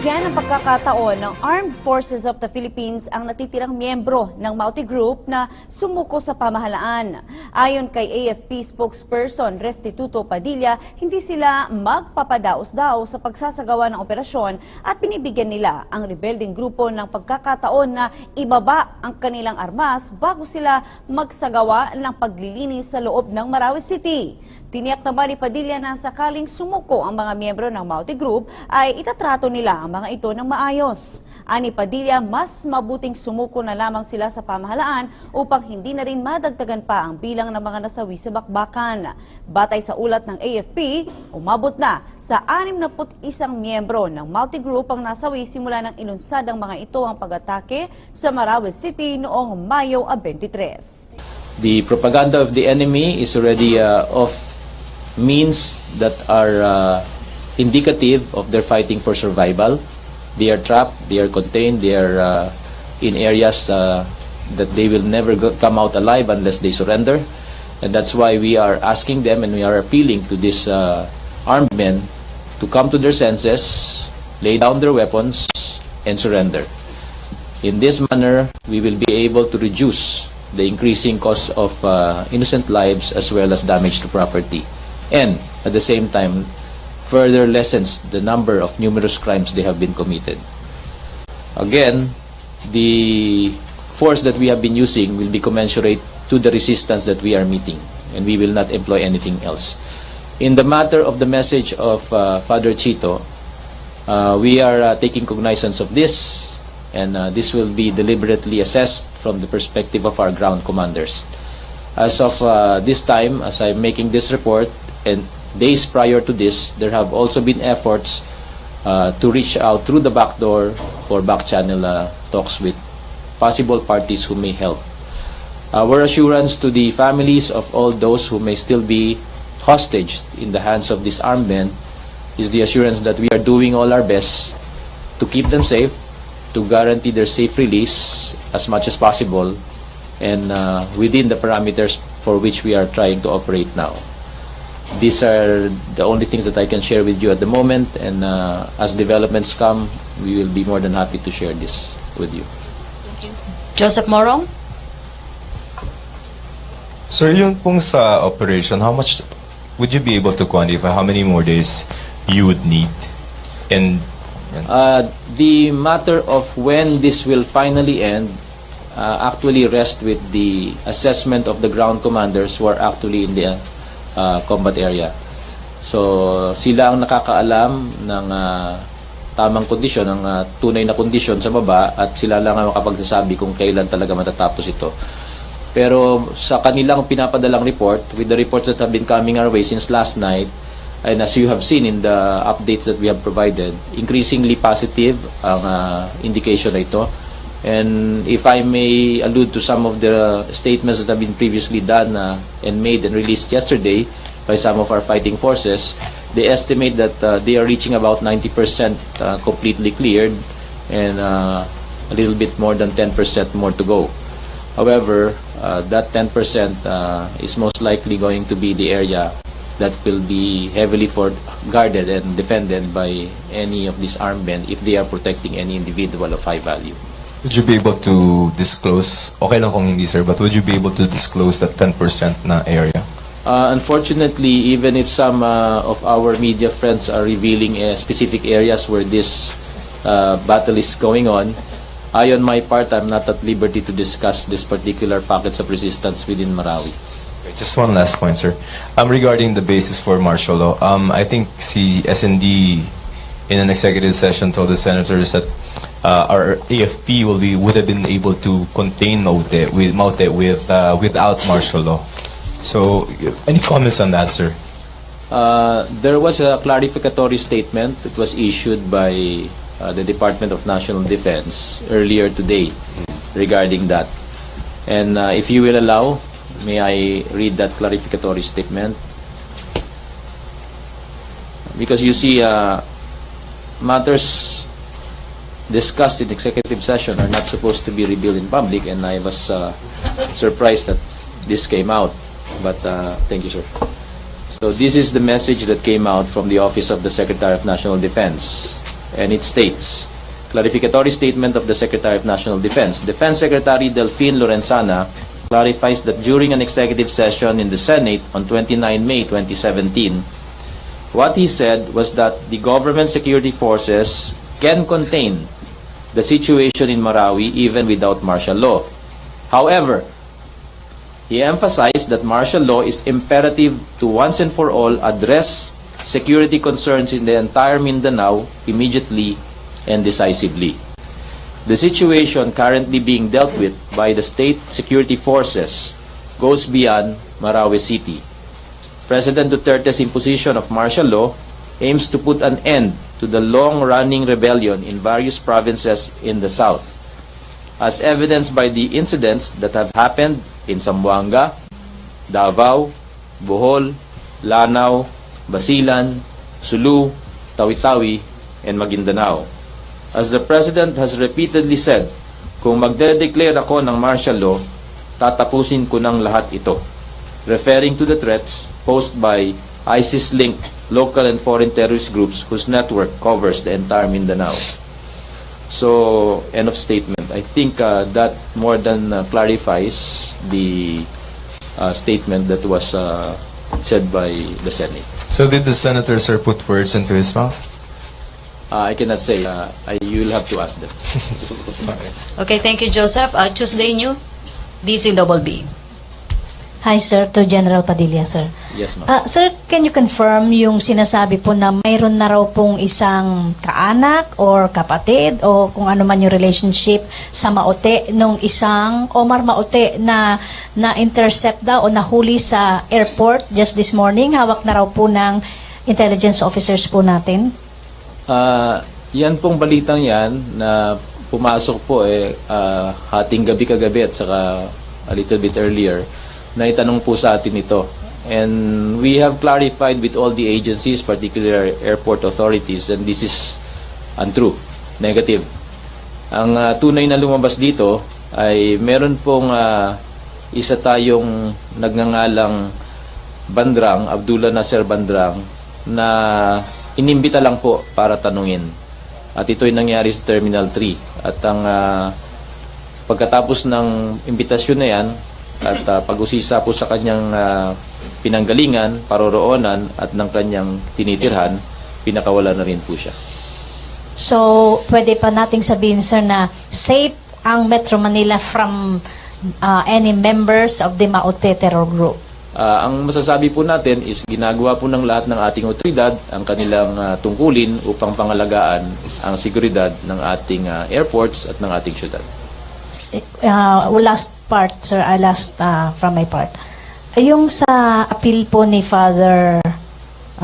Binigyan ng pagkakataon ng Armed Forces of the Philippines ang natitirang miyembro ng Maute Group na sumuko sa pamahalaan. Ayon kay AFP spokesperson Restituto Padilla, hindi sila magpapadaos-daos sa pagsasagawa ng operasyon at binibigyan nila ang rebelding grupo ng pagkakataon na ibaba ang kanilang armas bago sila magsagawa ng paglilinis sa loob ng Marawi City. Tiniyak naman ni Padilla na sakaling sumuko ang mga miyembro ng Maute Group ay itatrato nila ang mga ito ng maayos. Ani Padilla, mas mabuting sumuko na lamang sila sa pamahalaan upang hindi na rin madagdagan pa ang bilang ng mga nasawi sa bakbakan. Batay sa ulat ng AFP, umabot na sa 61 miyembro ng Maute Group ang nasawi simula ng ilunsad ang mga ito ang pag-atake sa Marawi City noong Mayo 23. The propaganda of the enemy is already off means that are indicative of their fighting for survival. They are trapped, they are contained, they are in areas that they will never come out alive unless they surrender. And that's why we are asking them and we are appealing to these armed men to come to their senses, lay down their weapons, and surrender. In this manner, we will be able to reduce the increasing cost of innocent lives as well as damage to property. And at the same time, further lessens the number of numerous crimes they have been committed. Again, the force that we have been using will be commensurate to the resistance that we are meeting, and we will not employ anything else. In the matter of the message of Father Chito, we are taking cognizance of this, and this will be deliberately assessed from the perspective of our ground commanders. As of this time, as I'm making this report, and days prior to this, there have also been efforts to reach out through the back door for back channel talks with possible parties who may help. Our assurance to the families of all those who may still be hostage in the hands of these armed men is the assurance that we are doing all our best to keep them safe, to guarantee their safe release as much as possible, and within the parameters for which we are trying to operate now. These are the only things that I can share with you at the moment, and as developments come, we will be more than happy to share this with you. Thank you. Joseph Morong? Sir, yun pong sa operation, how much would you be able to quantify how many more days you would need? And the matter of when this will finally end actually rests with the assessment of the ground commanders who are actually in the combat area. So sila ang nakakaalam ng tamang kondisyon, ng tunay na kondisyon sa baba, at sila lang ang makapagsasabi kung kailan talaga matatapos ito. Pero sa kanilang pinapadalang report, with the reports that have been coming our way since last night, and as you have seen in the updates that we have provided, increasingly positive ang indication na ito. And if I may allude to some of the statements that have been previously done and made and released yesterday by some of our fighting forces, they estimate that they are reaching about 90% completely cleared, and a little bit more than 10% more to go. However, that 10% is most likely going to be the area that will be heavily guarded and defended by any of these armed men if they are protecting any individual of high value. would you be able to disclose, okay lang kung hindi sir, but would you be able to disclose that 10% na area? Unfortunately, even if some of our media friends are revealing specific areas where this battle is going on, I on my part, I'm not at liberty to discuss this particular pockets of resistance within Marawi. Just one last point, sir. Regarding the basis for martial law, I think si SND in an executive session told the senators that our AFP would have been able to contain Maute without martial law. So, any comments on that, sir? There was a clarificatory statement that was issued by the Department of National Defense earlier today regarding that. And if you will allow, may I read that clarificatory statement? Because you see, matters discussed in executive session are not supposed to be revealed in public, and I was surprised that this came out. But thank you, sir. So this is the message that came out from the Office of the Secretary of National Defense. and it states, clarificatory statement of the Secretary of National Defense. Defense Secretary Delphine Lorenzana clarifies that during an executive session in the Senate on 29 May 2017, what he said was that the government security forces can contain the situation in Marawi even without martial law. However, he emphasized that martial law is imperative to once and for all address security concerns in the entire Mindanao immediately and decisively. The situation currently being dealt with by the state security forces goes beyond Marawi City. President Duterte's imposition of martial law aims to put an end to the long-running rebellion in various provinces in the south, as evidenced by the incidents that have happened in Zamboanga, Davao, Bohol, Lanao, Basilan, Sulu, Tawi-Tawi, and Maguindanao. As the President has repeatedly said, kung magde-declare ako ng martial law, tatapusin ko ng lahat ito, referring to the threats posed by ISIS-linked local and foreign terrorist groups whose network covers the entire Mindanao. So, end of statement. I think that more than clarifies the statement that was said by the Senate. So did the senator, sir, put words into his mouth? I cannot say. You'll have to ask them. Okay, thank you, Joseph. Tuesday New, DC Double B. Hi sir, to General Padilla sir. Yes, ma'am. Sir, can you confirm yung sinasabi po na mayroon na raw pong isang kaanak or kapatid o kung ano man yung relationship sa Maute nung isang Omar Maute na na-intercept daw o nahuli sa airport just this morning? Hawak na raw po ng intelligence officers po natin. Yan pong balitang yan na pumasok po hating gabi kagabi at saka a little bit earlier na itanong po sa atin ito. And we have clarified with all the agencies, particularly airport authorities, and this is untrue, negative. Ang tunay na lumabas dito ay meron pong isa tayong nagngangalang Bandrang, Abdullah Nasser Bandrang, na inimbita lang po para tanungin. At ito'y nangyari sa Terminal 3. At ang pagkatapos ng imbitasyon na yan, at pag-usisa po sa kanyang pinanggalingan, paroroonan at ng kanyang tinitirhan, pinakawala na rin po siya. So, pwede pa nating sabihin sir na safe ang Metro Manila from any members of the Maute terror group? Ang masasabi po natin is ginagawa po ng lahat ng ating otoridad ang kanilang tungkulin upang pangalagaan ang seguridad ng ating airports at ng ating syudad. Last part, sir, last from my part. Yung sa appeal po ni Father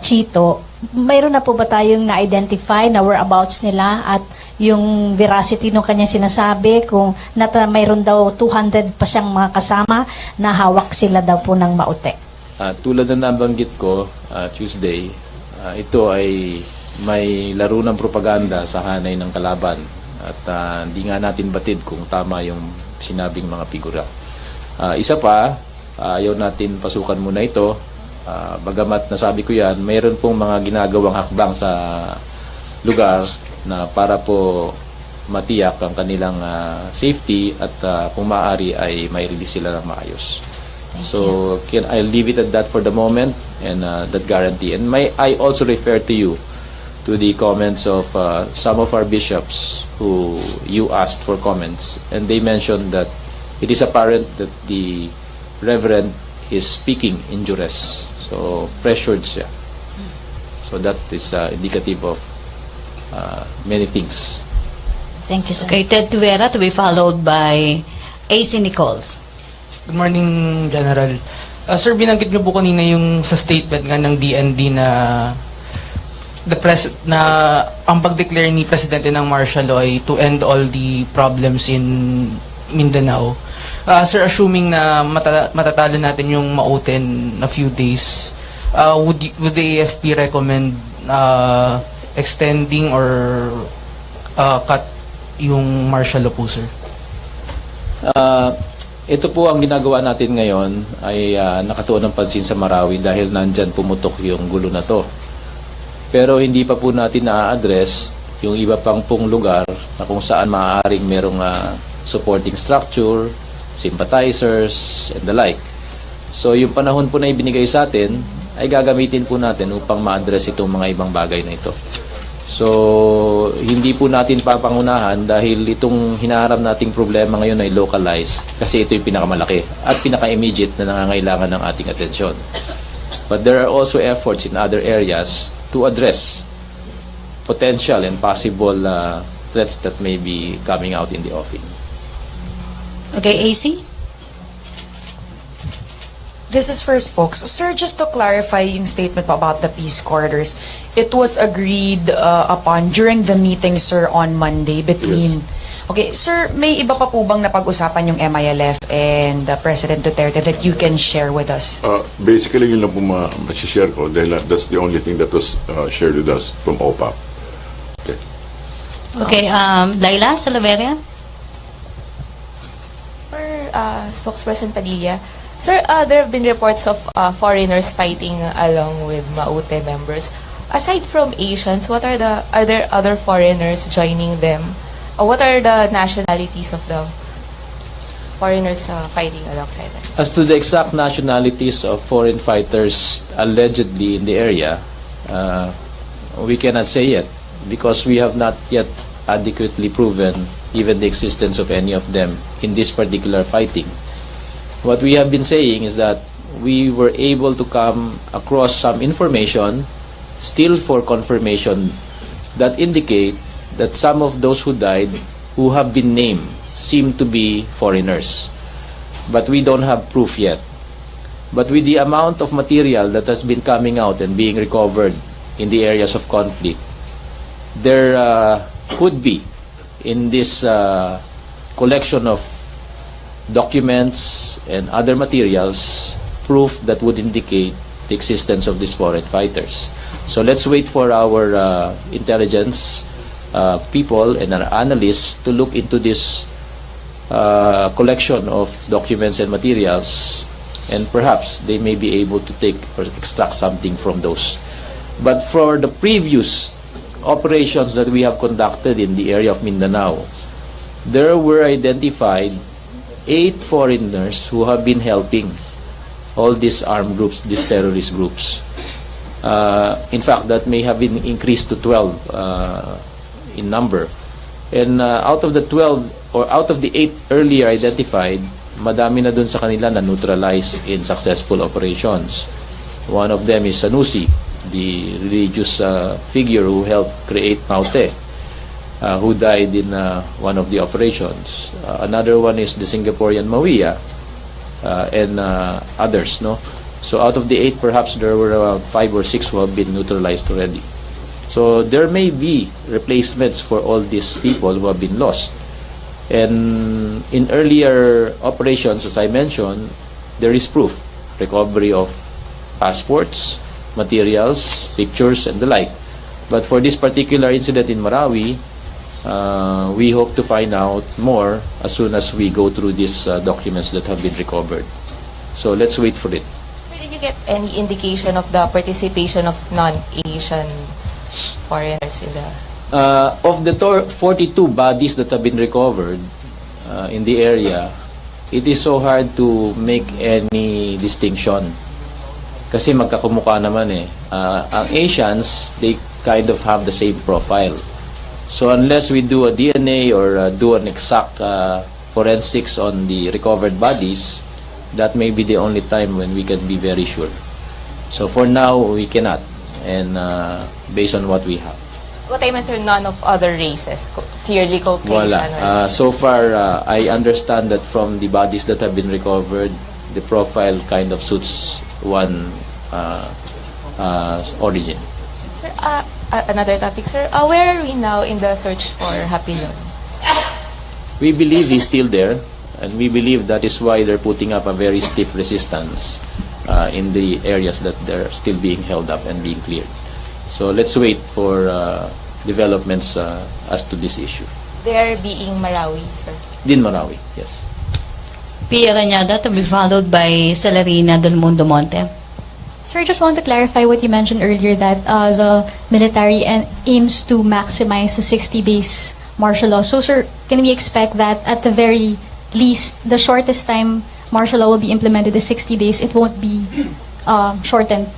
Chito, mayroon na po ba tayong na-identify na whereabouts nila at yung veracity ng kanyang sinasabi kung mayroon daw 200 pa siyang mga kasama na hawak sila daw po ng Maute? Tulad na nabanggit ko Tuesday, ito ay may laro ng propaganda sa hanay ng kalaban at hindi nga natin batid kung tama yung sinabing mga figura. Isa pa, ayaw natin pasukan muna ito. Bagamat nasabi ko yan, mayroon pong mga ginagawang hakbang sa lugar na para po matiyak ang kanilang safety at kung maaari ay may release sila ng maayos. So I'll leave it at that for the moment and that guarantee. And I also refer to you to the comments of some of our bishops who you asked for comments, and they mentioned that it is apparent that the Reverend is speaking in duress. So, pressured siya. So, that is indicative of many things. Thank you, sir. Okay, Ted Tuera to be followed by AC Nichols. Good morning, General. Sir, binanggit niyo po kanina yung sa statement nga ng DND na ang pag-declare ni Presidente ng martial law ay to end all the problems in Mindanao. Sir, assuming na matatalo natin yung Maute in a few days, would the AFP recommend extending or cut yung martial law po, sir? Ito po ang ginagawa natin ngayon ay nakatuon ng pansin sa Marawi dahil nandyan pumutok yung gulo na to. Pero hindi pa po natin na-address yung iba pang pong lugar na kung saan maaaring merong supporting structure, sympathizers, and the like. So yung panahon po na ibinigay sa atin ay gagamitin po natin upang ma-address itong mga ibang bagay na ito. So hindi po natin papangunahan dahil itong hinaharap nating problema ngayon ay localized kasi ito yung pinakamalaki at pinaka-immediate na nangangailangan ng ating atensyon. But there are also efforts in other areas to address potential and possible threats that may be coming out in the offing. Okay, AC? This is for spokes. Sir, just to clarify yung statement po about the peace corridors, it was agreed upon during the meeting, sir, on Monday between... Okay, sir, may iba pa po bang napag-usapan yung MILF and President Duterte that you can share with us? Basically, yun lang po ma-share ko dahil that's the only thing that was shared with us from OPAP. Okay. Okay, Laila Salaveria? For spokesperson Padilla, sir, there have been reports of foreigners fighting along with Maute members. Aside from Asians, are there other foreigners joining them? What are the nationalities of the foreigners fighting alongside them? As to the exact nationalities of foreign fighters allegedly in the area, we cannot say yet because we have not yet adequately proven even the existence of any of them in this particular fighting. What we have been saying is that we were able to come across some information still for confirmation that indicate that some of those who died who have been named seem to be foreigners. But we don't have proof yet. But with the amount of material that has been coming out and being recovered in the areas of conflict, there could be in this collection of documents and other materials proof that would indicate the existence of these foreign fighters. So let's wait for our intelligence people and our analysts to look into this collection of documents and materials, and perhaps they may be able to take or extract something from those. But for the previous operations that we have conducted in the area of Mindanao, there were identified 8 foreigners who have been helping all these armed groups, these terrorist groups. In fact, that may have been increased to 12 in number. And out of the 12 or out of the 8 earlier identified, madami na dun sa kanila na neutralized in successful operations. One of them is Sanusi, the religious figure who helped create Maute, who died in one of the operations. Another one is the Singaporean Mawia and others. No? So out of the 8, perhaps there were 5 or 6 who have been neutralized already. So there may be replacements for all these people who have been lost. And in earlier operations, as I mentioned, there is proof, recovery of passports, materials, pictures, and the like. But for this particular incident in Marawi, we hope to find out more as soon as we go through these documents that have been recovered. So let's wait for it. Did you get any indication of the participation of non-Asian foreigners in the... Of the 42 bodies that have been recovered in the area, it is so hard to make any distinction. Kasi magkakumukha naman eh. Ang Asians, they kind of have the same profile. So unless we do a DNA or do an exact forensics on the recovered bodies, that may be the only time when we can be very sure. So for now, we cannot. And based on what we have. What I meant, sir, none of other races, clearly Caucasian. Wala. So far, I understand that from the bodies that have been recovered, the profile kind of suits one origin. Sir, another topic, sir. Where are we now in the search for Happy Lon? We believe he's still there, and we believe that is why they're putting up a very stiff resistance in the areas that they're still being held up and being cleared. So let's wait for developments as to this issue. There being Marawi, sir. Din Marawi, yes. Pia Rañada to be followed by Celerina Del Mundo Monte. Sir, I just want to clarify what you mentioned earlier that the military aims to maximize the 60 days martial law. So, sir, can we expect that at the very least, the shortest time martial law will be implemented is 60 days? It won't be shortened.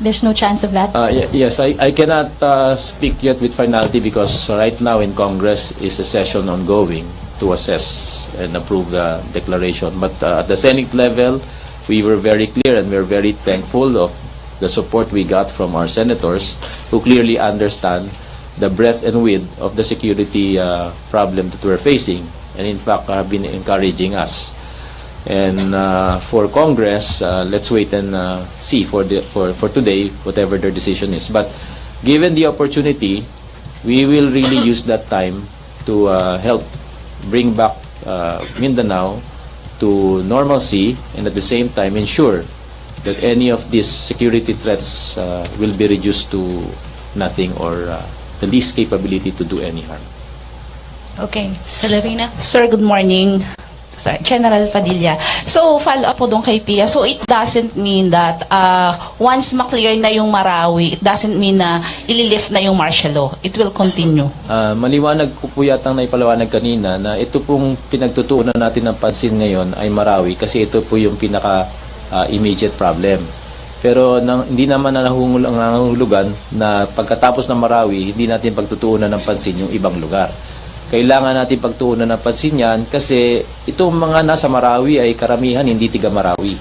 There's no chance of that. Yes, I cannot speak yet with finality because right now in Congress is a session ongoing to assess and approve the declaration. But at the Senate level, we were very clear and we're very thankful of the support we got from our senators who clearly understand the breadth and width of the security problem that we're facing, and in fact have been encouraging us. And for Congress, let's wait and see for today, whatever their decision is. But given the opportunity, we will really use that time to help bring back Mindanao to normalcy, and at the same time ensure that any of these security threats will be reduced to nothing or the least capability to do any harm. Okay, Celerina. Sir, good morning. Sir, General Padilla. So, follow up po doon kay Pia. So, it doesn't mean that once maklear na yung Marawi, it doesn't mean na ililift na yung martial law. It will continue. Maliwanag ko po yatang naipaliwanag kanina na ito pong pinagtutuunan natin ng pansin ngayon ay Marawi kasi ito po yung pinaka immediate problem. Pero hindi naman na nangangulugan na pagkatapos ng Marawi, hindi natin pagtutuunan ng pansin yung ibang lugar. Kailangan natin pagtuunan ng pansin yan kasi itong mga nasa Marawi ay karamihan hindi tiga Marawi.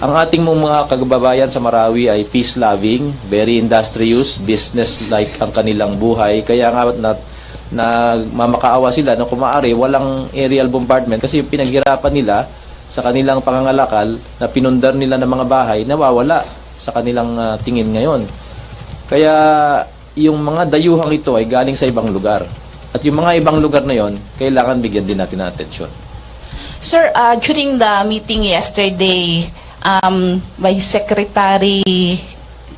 Ang ating mga kababayan sa Marawi ay peace-loving, very industrious, business-like ang kanilang buhay. Kaya nga mamakaawa sila na kung maaari walang aerial bombardment kasi yung pinaghirapan nila sa kanilang pangangalakal na pinundar nila ng mga bahay nawawala sa kanilang tingin ngayon. Kaya yung mga dayuhang ito ay galing sa ibang lugar. At yung mga ibang lugar na yon, kailangan bigyan din natin ng atensyon. Sir, during the meeting yesterday by Secretary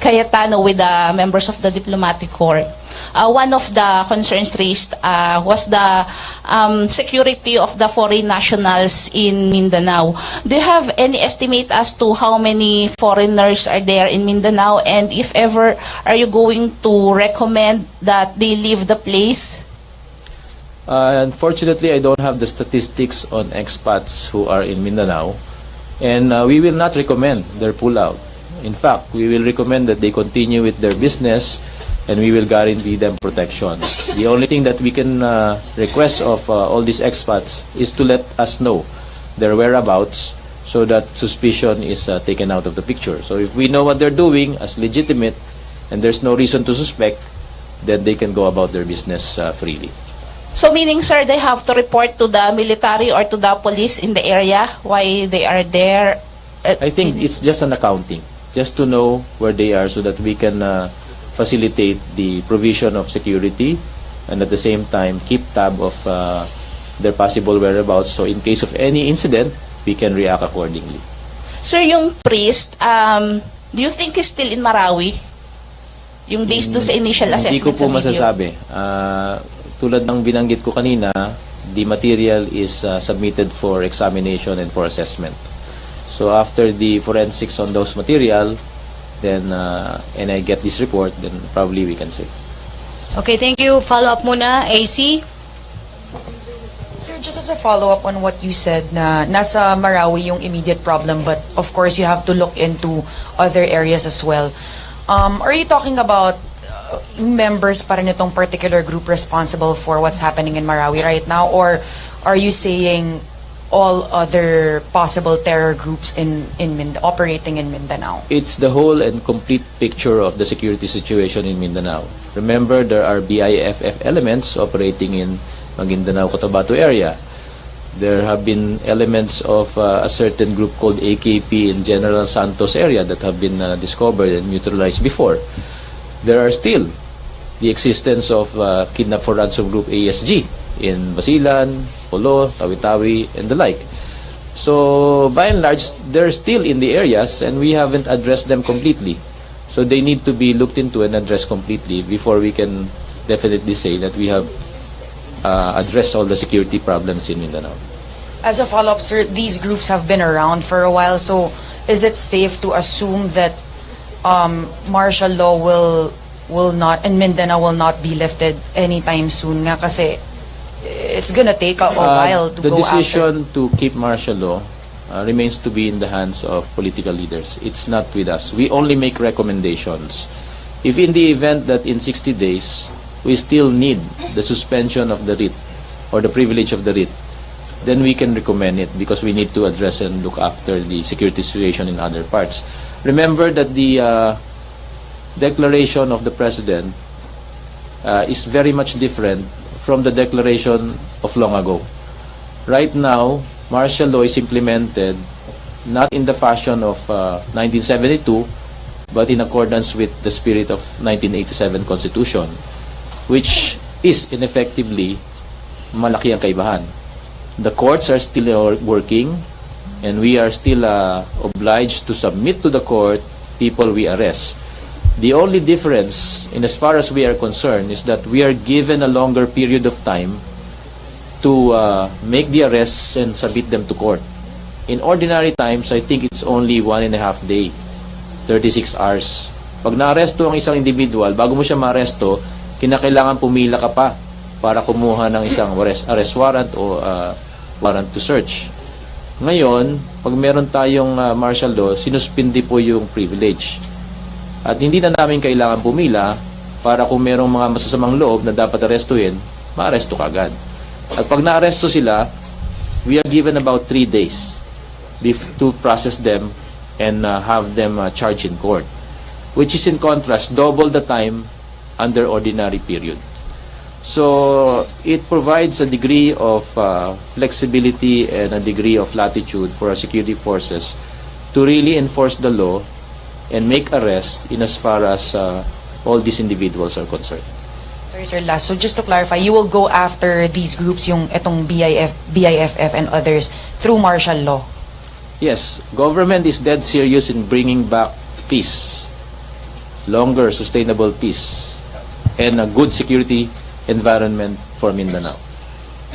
Cayetano with the members of the diplomatic corps, one of the concerns raised was the security of the foreign nationals in Mindanao. Do you have any estimate as to how many foreigners are there in Mindanao, and if ever, are you going to recommend that they leave the place? Unfortunately, I don't have the statistics on expats who are in Mindanao, and we will not recommend their pull-out. In fact, we will recommend that they continue with their business, and we will guarantee them protection. The only thing that we can request of all these expats is to let us know their whereabouts so that suspicion is taken out of the picture. So if we know what they're doing as legitimate and there's no reason to suspect, then they can go about their business freely. So meaning, sir, they have to report to the military or to the police in the area why they are there? I think it's just an accounting, just to know where they are so that we can facilitate the provision of security and at the same time keep tab of their possible whereabouts. So in case of any incident, we can react accordingly. Sir, yung priest, do you think he's still in Marawi? Yung based do sa initial assessment Hindi ko po sa video? masasabi. Tulad ng binanggit ko kanina, the material is submitted for examination and for assessment. So after the forensics on those material, then and I get this report, then probably we can say. Okay, thank you. Follow up muna, AC. Sir, just as a follow-up on what you said na nasa Marawi yung immediate problem, but of course you have to look into other areas as well. Are you talking about members pa rin itong particular group responsible for what's happening in Marawi right now, or are you saying all other possible terror groups operating in Mindanao? It's the whole and complete picture of the security situation in Mindanao. Remember, there are BIFF elements operating in Maguindanao, Cotabato area. There have been elements of a certain group called AKP in General Santos area that have been discovered and neutralized before. There are still the existence of Kidnap for Ransom Group ASG in Basilan, Polo, Tawi-Tawi, and the like. So, by and large, they're still in the areas and we haven't addressed them completely. So, they need to be looked into and addressed completely before we can definitely say that we have addressed all the security problems in Mindanao. As a follow-up, sir, these groups have been around for a while, so is it safe to assume that martial law will not, and Mindanao will not be lifted anytime soon nga kasi it's gonna take a while to the go decision to keep martial law remains to be in the hands of political leaders. It's not with us. We only make recommendations. If in the event that in 60 days we still need the suspension of the writ or the privilege of the writ, then we can recommend it because we need to address and look after the security situation in other parts. Remember that the declaration of the President is very much different from the declaration of long ago. Right now, martial law is implemented not in the fashion of 1972, but in accordance with the spirit of 1987 Constitution, which is ineffectively malaki ang kaibahan. The courts are still working, and we are still obliged to submit to the court people we arrest. The only difference, in as far as we are concerned, is that we are given a longer period of time to make the arrests and submit them to court. In ordinary times, I think it's only 1.5 day, 36 hours. Pag naaresto ang isang individual, bago mo siya maaresto, kinakailangan pumila ka pa para kumuha ng isang arrest warrant o warrant to search. Ngayon, pag meron tayong martial law, sinuspindi po yung privilege. At hindi na namin kailangan pumila para kung merong mga masasamang loob na dapat arestuhin, maaresto kagad. At pag naaresto sila, we are given about 3 days to process them and have them charged in court, which is in contrast, double the time under ordinary period. So it provides a degree of flexibility and a degree of latitude for our security forces to really enforce the law and make arrests in as far as all these individuals are concerned. Sorry, sir, last. So just to clarify, you will go after these groups, yung etong BIFF and others, through martial law? Yes, government is dead serious in bringing back peace, longer sustainable peace, and a good security environment for Mindanao.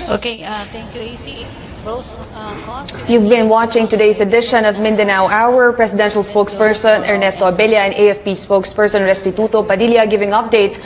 Okay, thank you, AC. Rose, You've been watching today's edition of Mindanao Hour. Presidential spokesperson Ernesto Abella and AFP spokesperson Restituto Padilla giving updates